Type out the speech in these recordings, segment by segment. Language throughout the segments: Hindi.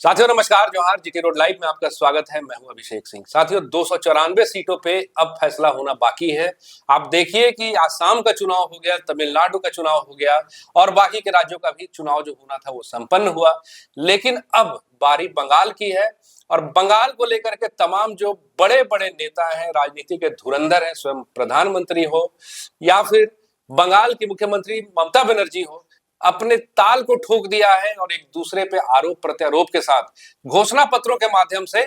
साथियों नमस्कार, जोहार। जीटी रोड लाइव में आपका स्वागत है। मैं हूं अभिषेक सिंह। साथियों 294 सीटों पे अब फैसला होना बाकी है। आप देखिए कि आसाम का चुनाव हो गया, तमिलनाडु का चुनाव हो गया और बाकी के राज्यों का भी चुनाव जो होना था वो संपन्न हुआ। लेकिन अब बारी बंगाल की है और बंगाल को लेकर के तमाम जो बड़े बड़े नेता हैं, राजनीति के धुरंधर हैं, स्वयं प्रधानमंत्री हो या फिर बंगाल की मुख्यमंत्री ममता बनर्जी हो, अपने ताल को ठोक दिया है और एक दूसरे पे आरोप प्रत्यारोप के साथ घोषणा पत्रों के माध्यम से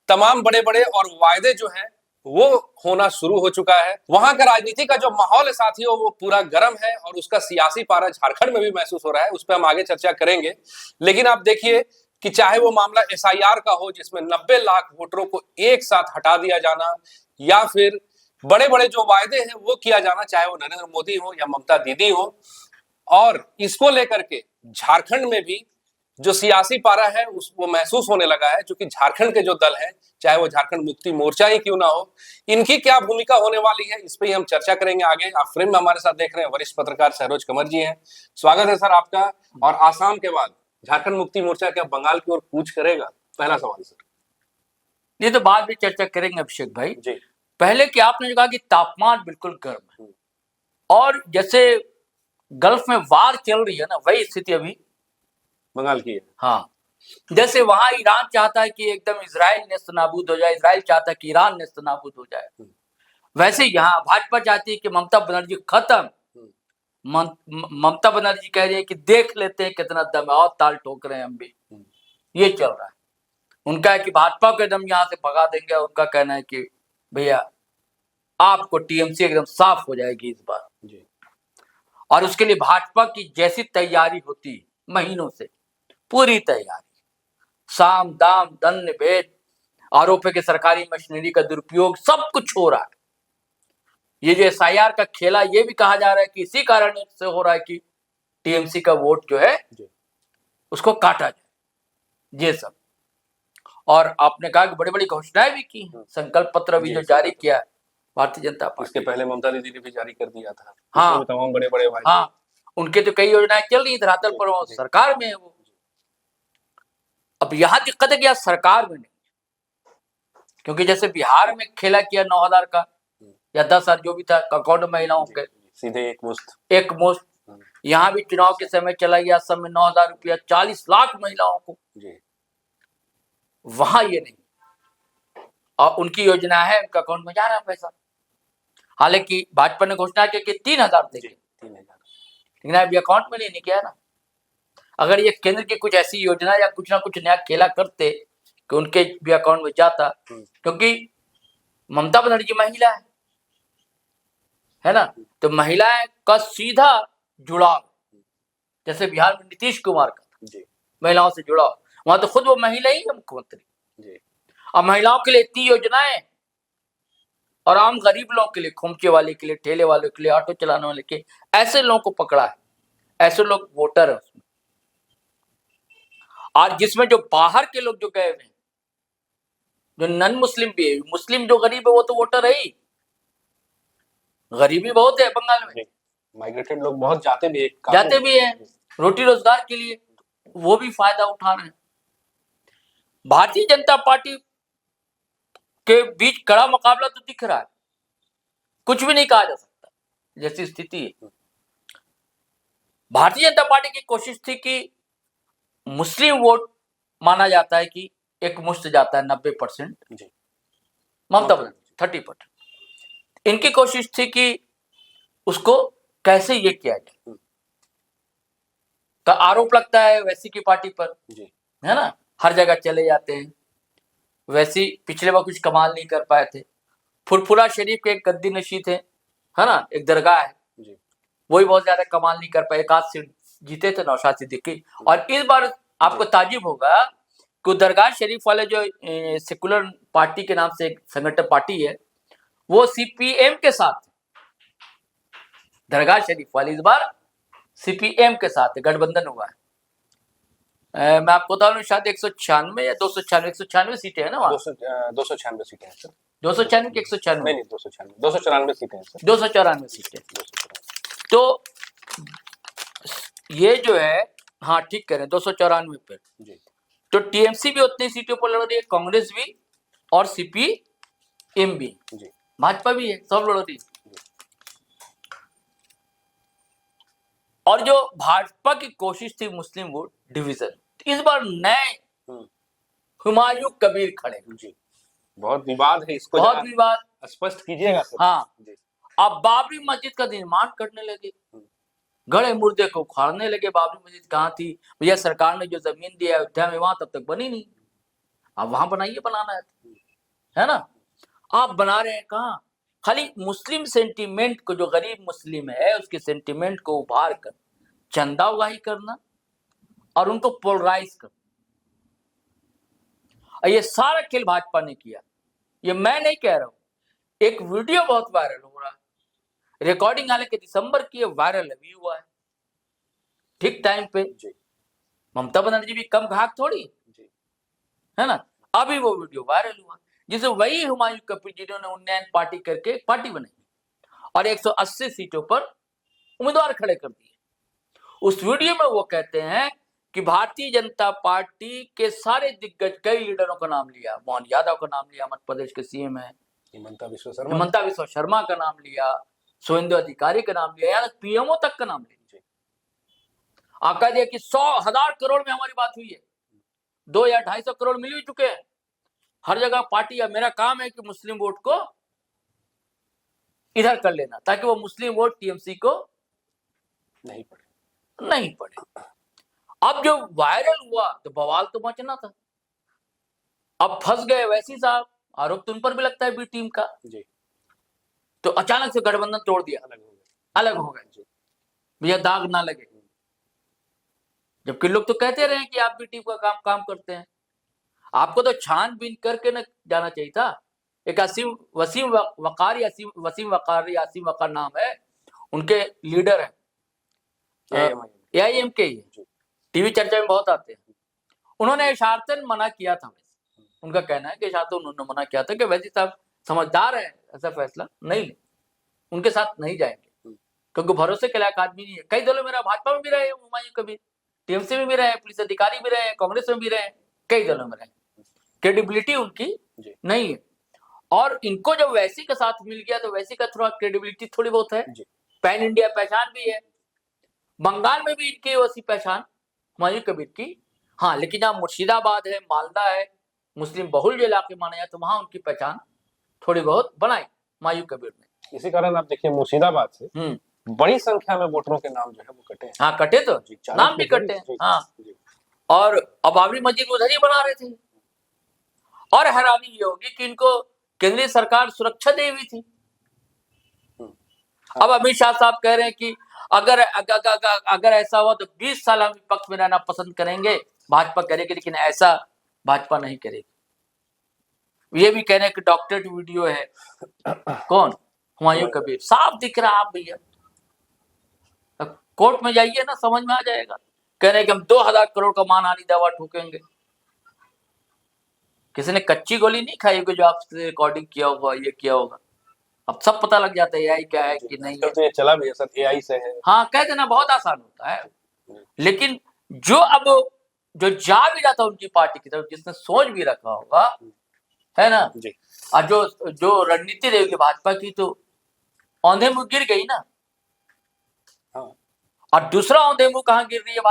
तमाम बड़े बड़े और वायदे जो हैं वो होना शुरू हो चुका है। वहां का राजनीति का जो माहौल है साथियों वो पूरा गर्म है और उसका सियासी पारा झारखंड में भी महसूस हो रहा है। उस पर हम आगे चर्चा करेंगे। लेकिन आप देखिए कि चाहे वो मामला एसआईआर का हो जिसमें 90 लाख वोटरों को एक साथ हटा दिया जाना या फिर बड़े बड़े जो वायदे हैं वो किया जाना, चाहे वो नरेंद्र मोदी हो या ममता दीदी हो, और इसको लेकर के झारखंड में भी जो सियासी पारा है उस वो महसूस होने लगा है। क्योंकि झारखंड के जो दल हैं, चाहे वो झारखंड मुक्ति मोर्चा ही क्यों ना हो, इनकी क्या भूमिका होने वाली है इस पे ही हम चर्चा करेंगे आगे। आप फ्रेम में हमारे साथ देख रहे हैं वरिष्ठ पत्रकार सरोज कंवर जी हैं। स्वागत है सर आपका। और आसाम के बाद झारखंड मुक्ति मोर्चा क्या बंगाल की ओर कूच करेगा? पहला सवाल सर। ये तो बाद में चर्चा करेंगे अभिषेक भाई जी। पहले कि आपने जो कहा कि तापमान बिल्कुल गर्म है और जैसे गल्फ में वार चल रही है ना, वही स्थिति अभी बंगाल की है। हाँ, जैसे वहां ईरान चाहता है कि एकदम इजराइल नेस्तनाबूद हो जाए, इजराइल चाहता है कि ईरान नेस्तनाबूद हो जाए, वैसे यहाँ भाजपा चाहती है कि ममता बनर्जी खत्म। ममता बनर्जी कह रही है कि देख लेते हैं कितना दम है और ताल ठोक रहे हैं हम भी। ये चल रहा है। उनका है कि भाजपा को एकदम यहाँ से भगा देंगे। उनका कहना है कि भैया आपको टीएमसी एकदम साफ हो जाएगी इस बार जी। और उसके लिए भाजपा की जैसी तैयारी होती महीनों से, पूरी तैयारी, साम दाम दंड भेद, आरोप है कि सरकारी मशीनरी का दुरुपयोग, सब कुछ हो रहा है। ये जो एसआईआर का खेला, ये भी कहा जा रहा है कि इसी कारण से हो रहा है कि टीएमसी का वोट जो है उसको काटा जाए, ये सब। और आपने कहा कि बड़ी बड़ी घोषणाएं भी की, संकल्प पत्र भी जो जारी किया है भारतीय जनता पार्टी। इसके पहले ममता दीदी ने भी जारी कर दिया था। हाँ, तमाम बड़े बड़े वायदे। हाँ, उनके तो कई योजनाएं चल रही धरातल पर, वो सरकार में है वो। अब यहाँ दिक्कत है कि यहाँ सरकार में नहीं, क्योंकि जैसे बिहार में खेला किया 9,000 का या 10,000 जो भी था अकाउंट में महिलाओं के, सीधे एक मुश्त। यहाँ भी चुनाव के समय चला गया सब में 9,000 रुपया 40 लाख महिलाओं को। वहां ये नहीं, और उनकी योजना है, उनका अकाउंट में जा रहा है पैसा। हालांकि भाजपा ने घोषणा की कि 3,000 देंगे, लेकिन अभी अकाउंट में नहीं किया ना। अगर ये केंद्र की कुछ ऐसी योजना या कुछ ना कुछ नया खेला करते कि उनके भी अकाउंट में जाता, क्योंकि ममता बनर्जी महिला है ना, तो महिलाएं का सीधा जुड़ाव, जैसे बिहार में नीतीश कुमार का महिलाओं से जुड़ाव, वहां तो खुद वो महिला ही है मुख्यमंत्री। और महिलाओं के लिए इतनी योजनाएं, और आम गरीब लोगों के लिए, खोमचे वाले के लिए, ठेले वाले के लिए, ऑटो चलाने वाले के, ऐसे लोगों को पकड़ा है। ऐसे लोग वोटर है उसमें। और जिसमें जो बाहर के लोग जो गए हुए हैं, जो नॉन मुस्लिम भी है, मुस्लिम जो गरीब है वो तो वोटर है ही। गरीबी बहुत है बंगाल में, माइग्रेटेड लोग बहुत जाते भी हैं रोटी रोजगार के लिए, वो भी फायदा उठा रहे हैं। भारतीय जनता पार्टी के बीच कड़ा मुकाबला तो दिख रहा है, कुछ भी नहीं कहा जा सकता जैसी स्थिति है। भारतीय जनता पार्टी की कोशिश थी कि मुस्लिम वोट माना जाता है कि एक मुश्त जाता है 90%, ममता 30%। इनकी कोशिश थी कि उसको कैसे ये किया जाए, का आरोप लगता है वैसी की पार्टी पर, है ना, हर जगह चले जाते हैं। वैसी पिछले बार कुछ कमाल नहीं कर पाए थे। फुरफुरा शरीफ के एक गद्दी नशी थे, है ना, एक दरगाह है, वही बहुत ज्यादा कमाल नहीं कर पाए। 1 आध सीट जीते थे नौशाद सिद्दीकी। और इस बार आपको ताज्जुब होगा कि दरगाह शरीफ वाले जो सेकुलर पार्टी के नाम से एक संगठन पार्टी है, वो सीपीएम के साथ, दरगाह शरीफ वाली इस बार सीपीएम के साथ है, गठबंधन हुआ है। मैं आपको बता दूं, शायद 196 या 296 सीटें है ना वहाँ। 296 सीटें हैं सर। 296 की 196? नहीं 294 सीटें हैं सर। 294 सीटें। तो ये जो है, हाँ ठीक कह रहे हैं, 294 पे। तो टीएमसी भी उतनी सीटों पर लड़ रही है, कांग्रेस भी और सीपीएम भी, जी भाजपा भी है, सब लड़ रही है। और जो भाजपा की कोशिश थी मुस्लिम वोट डिवीजन, इस बार नए हुमायूं कबीर खड़े, जी, बहुत विवाद है, इसको बहुत जरा विवाद। स्पष्ट कीजिएगा सर। हाँ, जी अब बाबरी मस्जिद का निर्माण करने लगे, गड़े मुर्दे को उखाड़ने लगे। बाबरी मस्जिद कहाँ थी भैया, सरकार ने जो जमीन दी है अयोध्या में, वहां तब तक बनी नहीं, अब वहां बनाइए, बनाना है ना। आप बना रहे हैं कहाँ, खाली मुस्लिम सेंटीमेंट को, जो गरीब मुस्लिम है उसके सेंटीमेंट को उभार कर चंदा उगाही करना और उनको पोलराइज करना, ये सारा खेल भाजपा ने किया। ये मैं नहीं कह रहा हूं, एक वीडियो बहुत वायरल हो रहा है, रिकॉर्डिंग हालांकि दिसंबर की, वायरल अभी हुआ है, ठीक टाइम पे। ममता बनर्जी भी कम घाक थोड़ी है ना, अभी वो वीडियो वायरल हुआ जिसे वही हुमायूं कबीर जिन्होंने उन्नयन पार्टी करके एक पार्टी बनाई और 180 सीटों पर उम्मीदवार खड़े कर दिए। उस वीडियो में वो कहते हैं कि भारतीय जनता पार्टी के सारे दिग्गज, कई लीडरों का नाम लिया, मोहन यादव का नाम लिया, मध्य प्रदेश के सीएम है, हिमंता विश्व शर्मा का नाम लिया, सुवेंदु अधिकारी का नाम लिया, यहाँ तक पीएमओ तक का नाम लिया। आप कह दिया कि 100,000 करोड़ में हमारी बात हुई है, 200 या 250 करोड़ मिल ही चुके हैं हर जगह पार्टी। मेरा काम है कि मुस्लिम वोट को इधर कर लेना ताकि वो मुस्लिम वोट टीएमसी को नहीं पड़े। अब जो वायरल हुआ तो बवाल तो मचना था, अब फंस गए वैसी साहब, आरोप तो उन पर भी लगता है बी टीम का जी। तो अचानक से गठबंधन तोड़ दिया, अलग हो गए भैया, दाग ना लगे। जबकि लोग तो कहते रहे कि आप बी टीम का काम करते हैं, आपको तो छानबीन करके न जाना चाहिए था। एक वसीम वकार नाम है, उनके लीडर है, एआईएम के ही, टीवी चर्चा में बहुत आते हैं। उन्होंने इशारतन मना किया था, उनका कहना है कि इशारतन उन्होंने मना किया था कि वैसे साहब समझदार है, ऐसा फैसला नहीं ले, उनके साथ नहीं जाएंगे क्योंकि भरोसे के लायक आदमी नहीं है। कई दलों में रहा, भाजपा में भी रहे हुमायूं कबीर, टीएमसी में भी रहे, पुलिस अधिकारी भी रहे, कांग्रेस में भी रहे, कई दलों में रहे, क्रेडिबिलिटी उनकी नहीं है। और इनको जब वैसी का साथ मिल गया तो वैसी का थोड़ा क्रेडिबिलिटी थोड़ी बहुत है, पैन इंडिया पहचान भी है। बंगाल में भी इनकी वैसी पहचान हुमायूं कबीर की, हाँ, लेकिन जहाँ मुर्शिदाबाद है, मालदा है, मुस्लिम बहुल जो इलाके माने जाते, वहां उनकी पहचान थोड़ी बहुत बनाई हुमायूं कबीर ने। इसी कारण आप देखिए मुर्शिदाबाद से बड़ी संख्या में वोटरों के नाम जो है वो कटे हैं। हाँ, कटे तो नाम भी कटे हैं। हाँ, और अब बाबरी मस्जिद उधर ही बना रहे थे। और हैरानी ये होगी कि इनको केंद्रीय सरकार सुरक्षा दे हुई थी। अब अमित शाह साहब कह रहे हैं कि अगर ऐसा हुआ तो 20 साल हम विपक्ष में रहना पसंद करेंगे, भाजपा करेगी, लेकिन ऐसा भाजपा नहीं करेगी। ये भी कह रहे हैं कि डॉक्टरेट वीडियो है, कौन, हुमायूं कबीर, साफ दिख रहा। आप भैया कोर्ट में जाइए ना, समझ में आ जाएगा। कह रहे हैं कि हम 2000 करोड़ का मानहानि दावा ठोकेंगे। किसी ने कच्ची गोली नहीं खाई होगी जो आपसे रिकॉर्डिंग किया होगा, ये किया होगा, अब सब पता लग जाता है एआई क्या है कि नहीं है। तो ये चला भी है सर, एआई से है। हाँ, कह देना बहुत आसान होता है, लेकिन जो अब जो जा भी रहा था उनकी पार्टी की तरफ, जिसने सोच भी रखा होगा, है ना जी, और जो रणनीति रहेगी भाजपा की, तो औंधे मुंह गिर गई ना। हाँ। और दूसरा औंधे मुंह कहां गिर रही है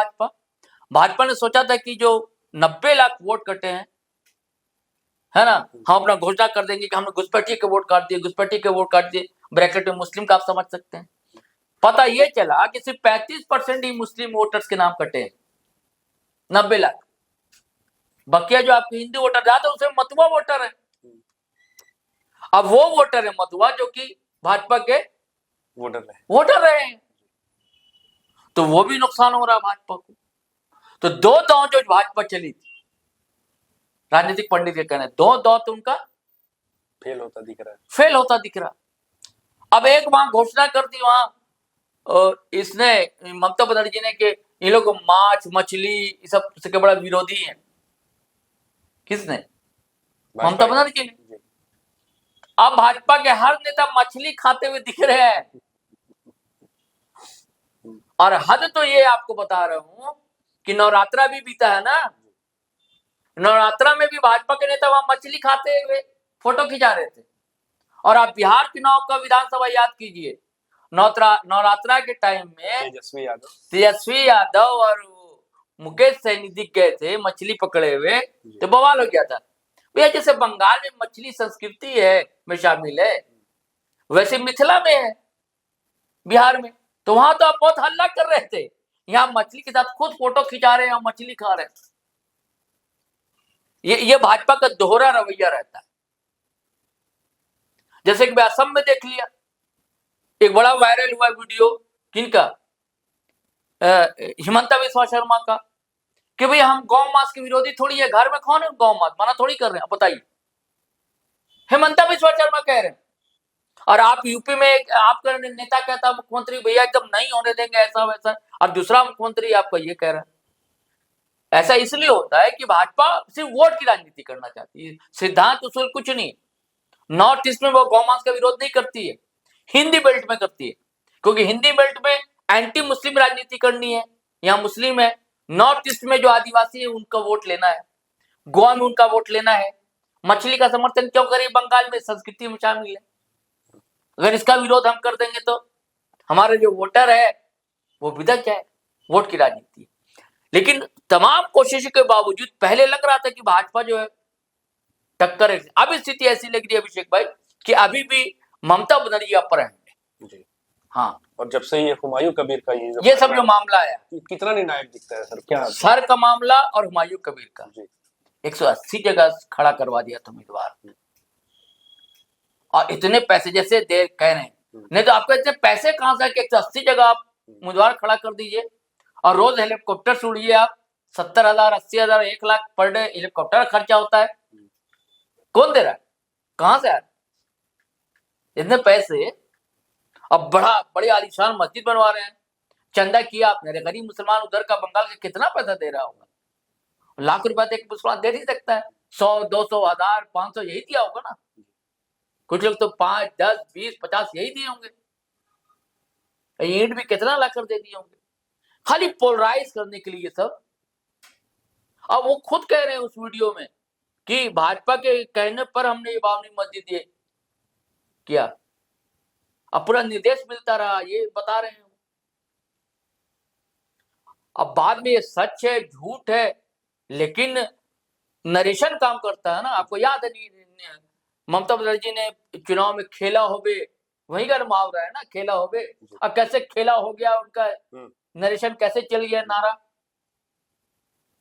भाजपा ने सोचा था कि जो 90 लाख वोट कटे हैं, है ना, हम अपना घोषणा कर देंगे कि हमने घुसपैठिए के वोट काट दिए, घुसपैठिए के वोट काट दिए, ब्रैकेट में मुस्लिम का आप समझ सकते हैं। पता ये चला कि सिर्फ 35% ही मुस्लिम वोटर्स के नाम कटे हैं, 90 लाख। बकिया जो आपके हिंदू वोटर ज्यादा, उसमें मतुआ वोटर है। अब वो वोटर है मतुआ जो कि भाजपा के वोटर रहे हैं, तो वो भी नुकसान हो रहा है भाजपा को। तो दो दौर जो भाजपा चली थी, राजनीतिक पंडित के कहने, दो दौर तो उनका फेल होता दिख रहा। अब एक वहां घोषणा कर दी, वहां इसने ममता बनर्जी ने कि इन लोग माछ मछली ये सब के बड़ा विरोधी है। किसने? ममता बनर्जी ने। अब भाजपा के हर नेता मछली खाते हुए दिख रहे हैं। और हद तो ये आपको बता रहा हूं कि नवरात्रा भी बीता है ना, नवरात्रा में भी भाजपा के नेता वहां मछली खाते हुए फोटो खिंचा रहे थे। और आप बिहार चुनाव का विधानसभा याद कीजिए, नवरात्रा के टाइम में तेजस्वी यादव और मुकेश सहनी दिख गए थे मछली पकड़े हुए, तो बवाल हो गया था। भैया जैसे बंगाल में मछली संस्कृति है में शामिल है, वैसे मिथिला में है, बिहार में, तो वहां तो आप बहुत हल्ला कर रहे थे, यहाँ मछली के साथ खुद फोटो खिंचा रहे हैं और मछली खा रहे हैं। ये भाजपा का दोहरा रवैया रहता है। जैसे कि असम में देख लिया, एक बड़ा वायरल हुआ वीडियो किनका, हिमंता बिस्वा शर्मा का, कि भाई हम गौ मांस के विरोधी थोड़ी है, घर में कौन है गौ मांस, मना थोड़ी कर रहे हैं, बताइए। हिमंता बिस्वा शर्मा कह रहे हैं, और आप यूपी में आपका नेता कहता मुख्यमंत्री भैया एकदम नहीं होने देंगे ऐसा वैसा, और दूसरा मुख्यमंत्री आपका ये कह रहा है। ऐसा इसलिए होता है कि भाजपा सिर्फ वोट की राजनीति करना चाहती है, सिद्धांत उसूल कुछ नहीं। नॉर्थ ईस्ट में वो गौ मांस का विरोध नहीं करती है, हिंदी बेल्ट में करती है, क्योंकि हिंदी बेल्ट में एंटी मुस्लिम राजनीति करनी है, यहाँ मुस्लिम है। नॉर्थ ईस्ट में जो आदिवासी है उनका वोट लेना है, गोवा में उनका वोट लेना है। मछली का समर्थन क्यों करें, बंगाल में संस्कृति में शामिल है। अगर इसका विरोध हम कर देंगे तो हमारे जो वोटर है वो बिदक जाए, वोट की राजनीति। लेकिन तमाम कोशिशों के बावजूद पहले लग रहा था कि भाजपा जो है टक्कर है। अब स्थिति ऐसी लग रही है अभिषेक भाई कि अभी भी ममता बनर्जी अपर हैंड है। हाँ, और जब से ये हुमायूं कबीर का ये सब जो मामला है कितना निर्णायक दिखता है सर, क्या सर का मामला और हुमायूं कबीर का 180 जगह खड़ा करवा दिया था उम्मीदवार, और इतने पैसे जैसे दे कह रहे हैं, नहीं तो आपको इतने पैसे कहां से कि 180 जगह आप उम्मीदवार खड़ा कर दीजिए, और रोज हेलीकॉप्टर से उड़िए आप, 70,000 80,000 1 लाख पर डे हेलीकॉप्टर खर्चा होता है। कौन दे रहा है, कहां से आ इतने पैसे? अब बड़ी आलीशान मस्जिद बनवा रहे हैं, चंदा किया आपने, गरीब मुसलमान उधर का बंगाल से कितना पैसा दे रहा होगा, लाख रुपया तो एक मुसलमान दे नहीं सकता है, 100 200 1000 500 यही दिया होगा ना। कुछ लोग तो 5 10 20 50 यही दिए होंगे, ईंट भी कितना लाकर दे दिए होंगे, खाली पोलराइज करने के लिए सब। अब वो खुद कह रहे हैं उस वीडियो में कि भाजपा के कहने पर हमने ये बावनी मस्जिद ये किया, अब पूरा निर्देश मिलता रहा, ये बता रहे हैं। अब बाद में ये सच है झूठ है, लेकिन नरेशन काम करता है ना। आपको याद है ममता बनर्जी ने चुनाव में खेला होबे, वही का मुहावरा है ना, खेला होबे। अब कैसे खेला हो गया उनका नरेशन, कैसे चल गया नारा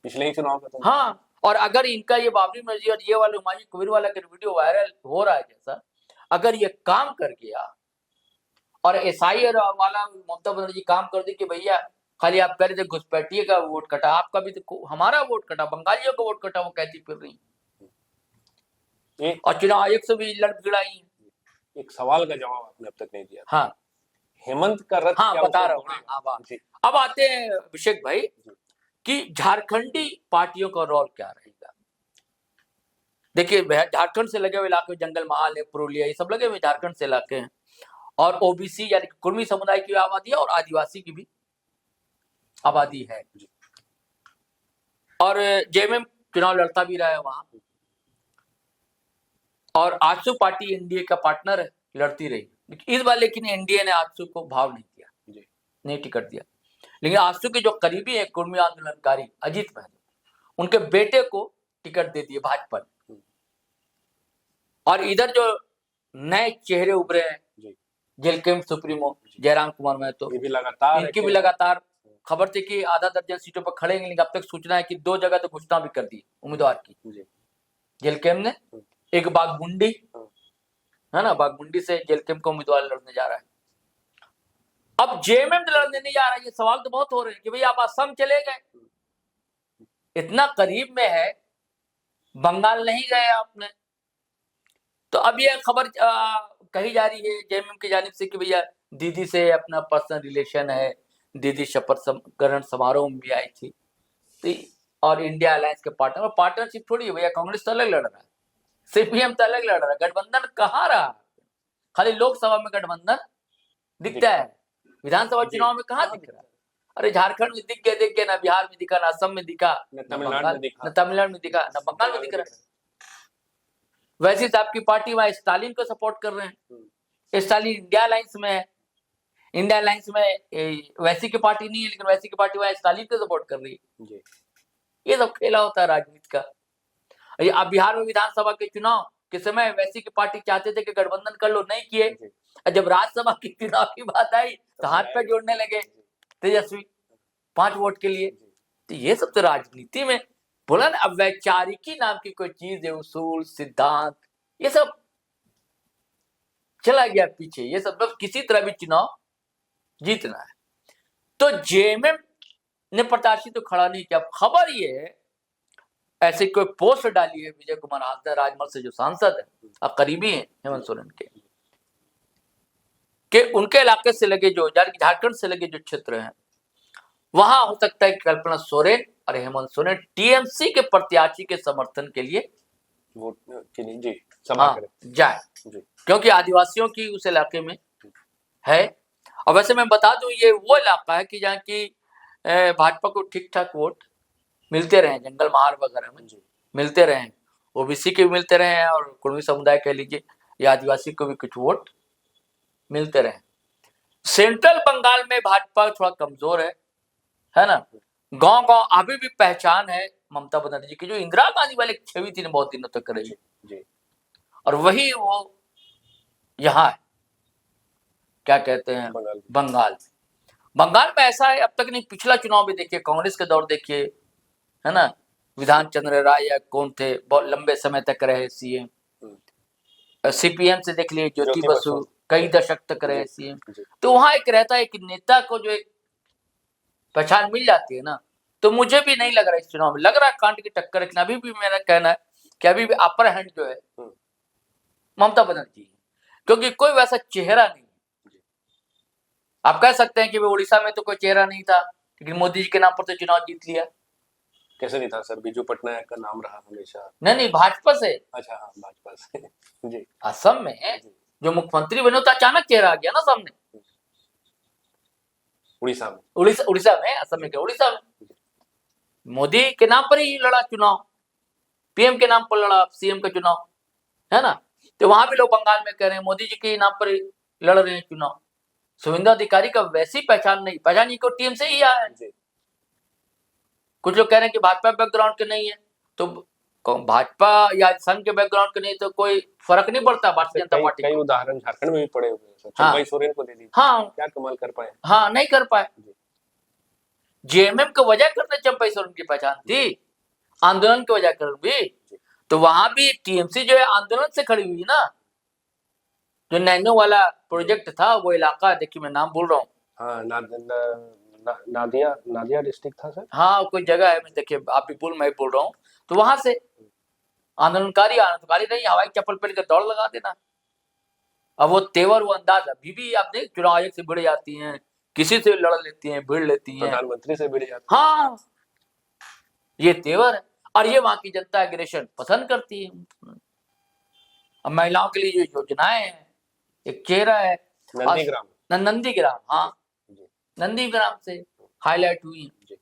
पिछले ही चुनाव का। हाँ, और अगर इनका ये बाबरी मस्जिद और ये वाले हुमायूं कबीर वाला का वीडियो वायरल हो रहा है जैसा, अगर ये काम कर गया और एसआई वाला ममता बनर्जी काम कर दी कि भैया खाली आप कह रहे थे घुसपैठिए का वोट कटा, आपका भी तो हमारा वोट कटा, बंगालियों का वोट कटा, वो कहती फिर रही और चुनाव आयोग से भी लड़ भिड़ाई। एक सवाल का जवाब आपने अब तक नहीं दिया। हाँ, हेमंत का रथ, हाँ बता रहा हूँ। अब आते हैं अभिषेक भाई कि झारखंडी पार्टियों का रोल क्या रहेगा। देखिए झारखंड से लगे हुए इलाके, जंगल महाल है, पुरुलिया, ये सब लगे हुए झारखंड से इलाके हैं, और ओबीसी यानी कुर्मी समुदाय की आबादी है और आदिवासी की भी आबादी है, और जेएमएम चुनाव लड़ता भी रहा है वहां, और आजसू पार्टी एनडीए का पार्टनर है, लड़ती रही इस बार, लेकिन एनडीए ने आजसू को भाव नहीं दिया, नहीं टिकट दिया। लेकिन आजसू के जो करीबी है कुर्मी आंदोलनकारी अजीत महतो, उनके बेटे को टिकट दे दिए भाजपा ने। और इधर जो नए चेहरे उभरे हैं, जेलकेम सुप्रीमो जयराम कुमार महतो, इनकी भी लगातार खबर थी कि आधा दर्जन सीटों पर खड़े, लेकिन अब तक सूचना है कि 2 जगह तो घोषणा भी कर दी उम्मीदवार की जेलकेम ने। एक बागमुंडी है ना, बागमुंडी से जेलकेम का उम्मीदवार लड़ने जा रहा है। अब जेएमएम लड़ने नहीं जा रहा है, ये सवाल तो बहुत हो रहे हैं कि भाई आप असम चले गए, इतना करीब में है, बंगाल नहीं गए आपने। तो अब ये खबर कही जा रही है जेएमएम की जानिब से कि भैया दीदी से अपना पर्सनल रिलेशन है, दीदी शपथ ग्रहण समारोह में भी आई थी, तो और इंडिया अलायंस के पार्टनर, और पार्टनरशिप थोड़ी है भैया, कांग्रेस तो अलग लड़ रहा है, सीपीएम तो अलग लड़ रहा है, गठबंधन कहाँ रहा, खाली लोकसभा में गठबंधन दिखता है, विधानसभा चुनाव में कहाँ दिख रहा है। अरे झारखंड में दिख गया, ना बिहार में दिखा, ना असम में दिखा, न ना तमिलनाडु में दिखा, न तमिलनाडु में दिखा, ना बंगाल में दिख रहा है। वैसे तो आपकी पार्टी वहां स्टालिन को सपोर्ट कर रहे हैं, स्टालिन इंडिया अलायंस में है, इंडिया अलायंस में वैसी की पार्टी नहीं है, लेकिन वैसी की पार्टी वहां स्टालिन को सपोर्ट कर रही है। ये सब खेला होता है राजनीति का। अब बिहार में विधानसभा के चुनाव के समय वैसी की पार्टी चाहते थे कि गठबंधन कर लो, नहीं किए। जब राज्यसभा की चुनाव की बात आई तो हाथ पे जोड़ने लगे तेजस्वी 5 वोट के लिए। तो ये सब तो राजनीति में बोला ना, अब वैचारिकी नाम की कोई चीज है, उसूल सिद्धांत, ये सब चला गया पीछे। ये सब बस किसी तरह भी चुनाव जीतना है। तो जेएमएम ने प्रत्याशी तो खड़ा नहीं किया। खबर ये है, ऐसे कोई पोस्ट डाली है विजय कुमार हाजदा राजमहल से जो सांसद है, अब करीबी है हेमंत सोरेन के, कि उनके इलाके से लगे जो झारखंड से लगे जो क्षेत्र हैं, वहां हो सकता है कि कल्पना सोरेन और हेमंत सोरेन टीएमसी के प्रत्याशी के समर्थन के लिए वोट के लिए जी सभा करें जाए, क्योंकि आदिवासियों की उस इलाके में है। और वैसे मैं बता दूं, ये वो इलाका है कि जहाँ की भाजपा को ठीक ठाक वोट मिलते रहे, जंगल महाल वगैरह में मिलते रहे, ओबीसी के भी मिलते रहे और कुर्मी समुदाय कह लीजिए या आदिवासी को भी कुछ वोट मिलते रहे। सेंट्रल बंगाल में भाजपा थोड़ा कमजोर है ना। गांव गांव अभी भी पहचान है ममता बनर्जी की, जो इंदिरा गांधी वाले छवि थी बहुत दिनों तक रही, और वही वो यहाँ है, क्या कहते हैं, बंगाल में ऐसा है। अब तक नहीं, पिछला चुनाव भी देखिए, कांग्रेस के दौर देखिए, है ना, विधान चंद्र राय या कौन थे, बहुत लंबे समय तक रहे सीएम। सीपीएम से देख लिए ज्योति बसु, कई दशक तक रहे सीएम। तो वहां एक रहता है कि नेता को जो एक पहचान मिल जाती है ना। तो मुझे भी नहीं लग रहा इस चुनाव में, लग रहा है कांट की टक्कर, लेकिन अभी भी मेरा कहना है कि अभी भी अपर हैंड जो है ममता बनर्जी है, क्योंकि कोई वैसा चेहरा नहीं। आप कह सकते हैं कि उड़ीसा में तो कोई चेहरा नहीं था, लेकिन मोदी जी के नाम पर तो चुनाव जीत लिया। कैसे नहीं था सर, बीजू पटनायक का नाम रहा हमेशा। नहीं, भाजपा से। अच्छा हाँ, भाजपा से जी। असम में जो मुख्यमंत्री बने तो अचानक चेहरा आ गया ना सामने। उड़ीसा में, असम में क्या, उड़ीसा में मोदी के नाम पर ही लड़ा चुनाव, पीएम के नाम पर लड़ा सीएम का चुनाव, है ना। तो वहां भी लोग बंगाल में कह रहे हैं मोदी जी के नाम पर लड़ रहे हैं चुनाव। शुभेंदु अधिकारी का वैसी पहचान नहीं, पहचान को टीम से ही आया है। कुछ लोग कह रहे हैं कि भाजपा बैकग्राउंड के नहीं है, तो भाजपा या संघ के बैकग्राउंड के नहीं, तो कोई फर्क नहीं पड़ता भारतीय जनता पार्टी। कई उदाहरण झारखंड में भी पड़े हुए हैं। चंपई सोरेन को दे दी, क्या कमाल कर पाए। हाँ, नहीं कर पाए। जेएमएम की वजह करते चंपई सोरेन की पहचान थी, आंदोलन की वजह कर भी। तो वहां भी टीएमसी जो है आंदोलन से खड़ी हुई ना। जो नैनो वाला प्रोजेक्ट था, वो इलाका देखिए, मैं नाम बोल रहा हूँ, नादिया डिस्ट्रिक्ट था सर। हाँ, कोई जगह है, मैं देखिए आप भी बोल, मैं बोल रहा हूँ। तो वहां से आंदोलनकारी नहीं, हवाई चप्पल पहन कर दौड़ लगा देना। अब वो तेवर, वो अंदाज अभी भी आप देख, चुनाव आयोग से भिड़ जाती हैं, किसी से लड़ लेती हैं, भिड़ लेती हैं, प्रधानमंत्री से भिड़ जाती हैं। हाँ, ये तेवर है। और ये वहां की जनता एग्रेशन पसंद करती है। अब महिलाओं के लिए जो योजनाएं हैं, एक चेहरा है नंदीग्राम, हाँ, नंदीग्राम से हाईलाइट हुई है।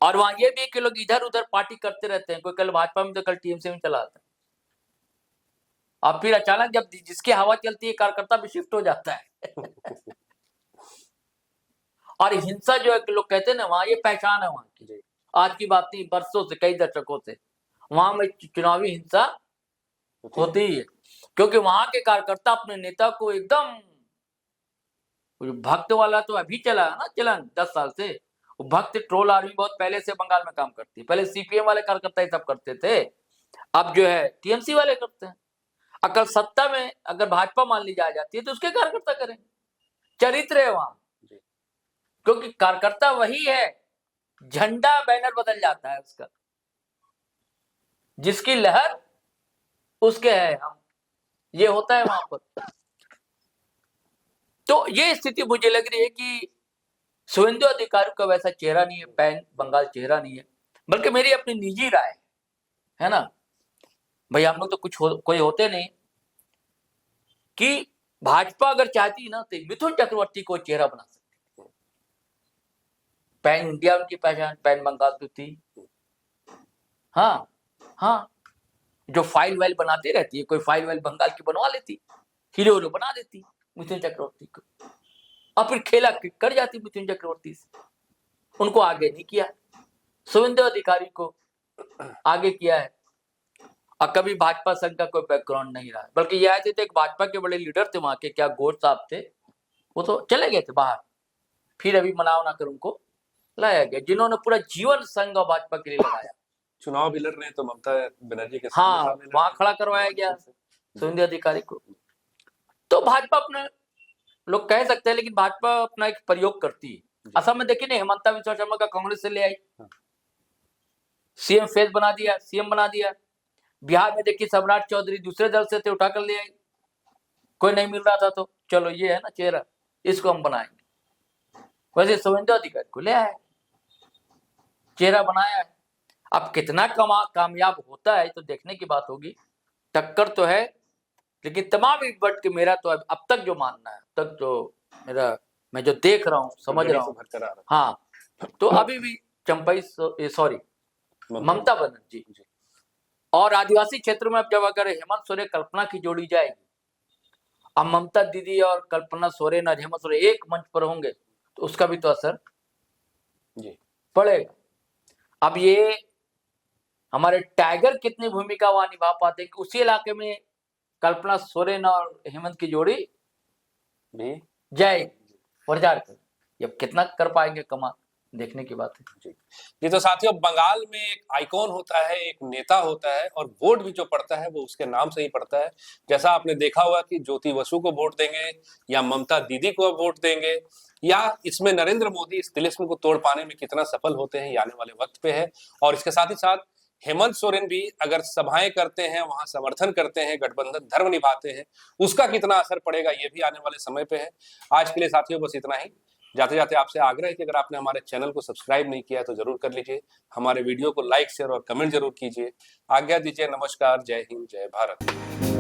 और वहां ये भी कि लोग इधर उधर पार्टी करते रहते हैं, कोई कल भाजपा में तो कल टीएमसी में चला आता है। अब फिर अचानक जब जिसकी हवा चलती है, कार्यकर्ता भी शिफ्ट हो जाता है। और हिंसा जो है, लोग कहते हैं ना, वहां ये पहचान है वहां की, आज की बात नहीं, बरसों से, कई दशकों से वहां में चुनावी हिंसा होती ही है। क्योंकि वहां के कार्यकर्ता अपने नेता को एकदम, भक्त वाला तो अभी चला है ना चलन 10 साल से, भक्त ट्रोल आर्मी बहुत पहले से बंगाल में काम करती है। पहले सीपीएम वाले कार्यकर्ता ही सब करते थे, अब जो है टीएमसी वाले करते हैं। अगर सत्ता में अगर भाजपा मान ली जाती है तो उसके कार्यकर्ता करेंगे। चरित्र है वहां, क्योंकि कार्यकर्ता वही है, झंडा बैनर बदल जाता है उसका, जिसकी लहर उसके है हम, ये होता है वहां पर। तो ये स्थिति मुझे लग रही है कि शुभेंदु अधिकारी का वैसा चेहरा नहीं है, पैन बंगाल चेहरा नहीं है। बल्कि मेरी अपनी निजी राय है ना भाई, हम लोग तो कोई होते नहीं, कि भाजपा अगर चाहती ना तो मिथुन चक्रवर्ती को चेहरा बना सकती, पैन इंडिया उनकी पहचान, पैन बंगाल तो थी। हाँ हाँ, जो फाइल वाइल बनाती रहती है, कोई फाइल वाइल बंगाल की बनवा लेती, हीरो हीरो बना देती मिथुन चक्रवर्ती को, और फिर खेला कर जाती मिथुन चक्रवर्ती से। उनको आगे नहीं किया, शुभेंदु अधिकारी को आगे किया है। और कभी भाजपा संघ का कोई बैकग्राउंड नहीं रहा, बल्कि ये आए थे तो एक भाजपा के बड़े लीडर थे वहां के, क्या घोष साहब थे, वो तो चले गए थे बाहर, फिर अभी मनाव ना कर उनको लाया गया, जिन्होंने पूरा जीवन संघ और भाजपा के लिए लगाया। चुनाव भी लड़ रहे हैं तो ममता बनर्जी के हाँ, सामने वहां खड़ा करवाया गया शुभेंदु अधिकारी को। तो भाजपा अपने लोग कह सकते हैं, लेकिन भाजपा अपना एक प्रयोग करती है। असम में देखिए ना, हेमंता बिस्वा शर्मा का कांग्रेस से ले आई, सीएम फेस बना दिया, सीएम बना दिया। बिहार में देखिए सम्राट चौधरी दूसरे दल से थे, उठाकर ले आई, कोई नहीं मिल रहा था तो चलो ये है ना चेहरा, इसको हम बनाएंगे। वैसे शुभेंदु अधिकारी को ले आया, चेहरा बनाया है। अब कितना कामयाब होता है तो देखने की बात होगी, टक्कर तो है, लेकिन तमाम एक बट के मेरा तो अब तक जो मानना है, अब तक जो मेरा, मैं जो देख रहा हूँ, समझ रहा हूँ, हाँ, तो अभी भी ममता बनर्जी और आदिवासी क्षेत्र में अब जब अगर हेमंत सोरेन कल्पना की जोड़ी जाएगी, अब ममता दीदी और कल्पना सोरेन और हेमंत सोरेन एक मंच पर होंगे तो उसका भी तो असर पड़ेगा। अब ये हमारे टाइगर कितनी भूमिका वहां निभा पाते कि उसी इलाके में कल्पना सोरेन और हेमंत की जोड़ी भी जाएगी प्रचार कर, ये कितना कर पाएंगे कमाल, देखने की बात है। जी तो साथियों, बंगाल में एक आइकॉन होता है, एक नेता होता है, और वोट भी जो पड़ता है वो उसके नाम से ही पड़ता है। जैसा आपने देखा हुआ कि ज्योति बसु को वोट देंगे या ममता दीदी को वोट देंगे, या इसमें नरेंद्र मोदी इस तिलिस्म को तोड़ पाने में कितना सफल होते हैं, ये आने वाले वक्त पे है। और इसके साथ ही साथ हेमंत सोरेन भी अगर सभाएं करते हैं, वहां समर्थन करते हैं, गठबंधन धर्म निभाते हैं, उसका कितना असर पड़ेगा ये भी आने वाले समय पे है। आज के लिए साथियों बस इतना ही। जाते जाते आपसे आग्रह है कि अगर आपने हमारे चैनल को सब्सक्राइब नहीं किया तो जरूर कर लीजिए, हमारे वीडियो को लाइक शेयर और कमेंट जरूर कीजिए। आज्ञा दीजिए, नमस्कार, जय हिंद, जय भारत।